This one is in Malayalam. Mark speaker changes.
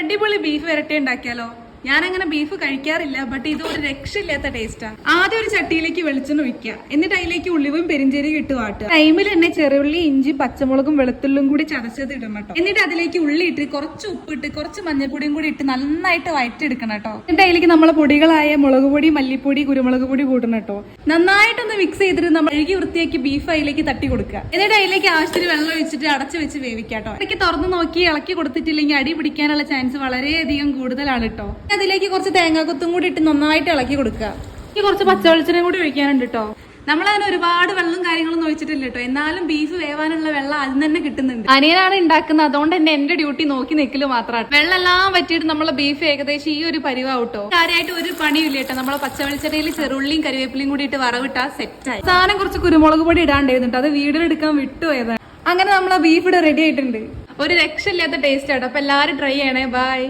Speaker 1: അടിപൊളി ബീഫ് വരട്ടി ഉണ്ടാക്കിയാലോ? ഞാനങ്ങനെ ബീഫ് കഴിക്കാറില്ല, ബട്ട് ഇത് ഒരു രക്ഷയില്ലാത്ത ടേസ്റ്റാ. ആദ്യം ഒരു ചട്ടിയിലേക്ക് വെളിച്ചെണ്ണ ഒഴിക്കുക, എന്നിട്ട് അതിലേക്ക് ഉള്ളിവും പെരിഞ്ചീരകം ഇട്ട് വാട്ടുക. ടൈമിൽ തന്നെ ചെറുള്ളി, ഇഞ്ചി, പച്ചമുളകും വെളുത്തുള്ളിയും കൂടി ചതച്ചത് ഇടണം കേട്ടോ. എന്നിട്ട് അതിലേക്ക് ഉള്ളി ഇട്ട് കുറച്ച് ഉപ്പിട്ട് കുറച്ച് മഞ്ഞൾപ്പൊടിയും കൂടി ഇട്ട് നന്നായിട്ട് വഴറ്റിയെടുക്കണം കേട്ടോ. എന്നിട്ട് അതിലേക്ക് നമ്മളെ പൊടികളായ മുളക് പൊടി, മല്ലിപ്പൊടി, കുരുമുളക് പൊടി കൂട്ടണം കേട്ടോ. നന്നായിട്ടൊന്ന് മിക്സ് ചെയ്തിട്ട് നമ്മൾ കഴുകി വൃത്തിയാക്കി ബീഫ് അതിലേക്ക് തട്ടി കൊടുക്കുക. എന്നിട്ട് അതിലേക്ക് ആവശ്യത്തിന് വെള്ളം ഒഴിച്ചിട്ട് അടച്ചു വെച്ച് വേവിക്കാം കേട്ടോ. ഇടയ്ക്ക് തുറന്ന് നോക്കി ഇളക്കി കൊടുത്തിട്ടില്ലെങ്കിൽ അടി പിടിക്കാനുള്ള ചാൻസ് വളരെയധികം കൂടുതലാണ് കേട്ടോ. അതിലേക്ക് കുറച്ച് തേങ്ങാക്കൊത്തും കൂടി ഇട്ട് നന്നായിട്ട് ഇളക്കി കൊടുക്കുക. ഈ കുറച്ച് പച്ചവെളിച്ചെണ്ണയും കൂടി ഒഴിക്കാനുണ്ട് കേട്ടോ. നമ്മളതിന് ഒരുപാട് വെള്ളം കാര്യങ്ങളൊന്നും ഒഴിച്ചിട്ടില്ല കേട്ടോ. എന്നാലും ബീഫ് വേവാനുള്ള വെള്ളം അതിന് തന്നെ കിട്ടുന്നുണ്ട്. അനിയനാണ് ഉണ്ടാക്കുന്നത്, അതുകൊണ്ട് തന്നെ എന്റെ ഡ്യൂട്ടി നോക്കി നിൽക്കല് മാത്രമാണ്. വെള്ളം എല്ലാം പറ്റിയിട്ട് നമ്മളെ ബീഫ് ഏകദേശം ഈ ഒരു പരിവാട്ടോ. കാര്യമായിട്ട് ഒരു പണിയില്ല കേട്ടോ. നമ്മളെ പച്ചവെളിച്ചെണ്ണയിൽ ചെറുള്ളിയും കരിവേപ്പിലയും കൂടി ഇട്ട് വറവിട്ടാ സെറ്റായി. സാധനം കുറച്ച് കുരുമുളക് പൊടി ഇടാണ്ടായിരുന്നു, അത് വീഡിയോയിലെടുക്കാൻ വിട്ടുപോയതാണ്. അങ്ങനെ നമ്മളെ ബീഫ് ഇവിടെ റെഡി ആയിട്ടുണ്ട്. ഒരു രക്ഷയില്ലാത്ത ടേസ്റ്റ് ആട്ടോ. അപ്പൊ എല്ലാരും ട്രൈ ചെയ്യണേ. ബൈ.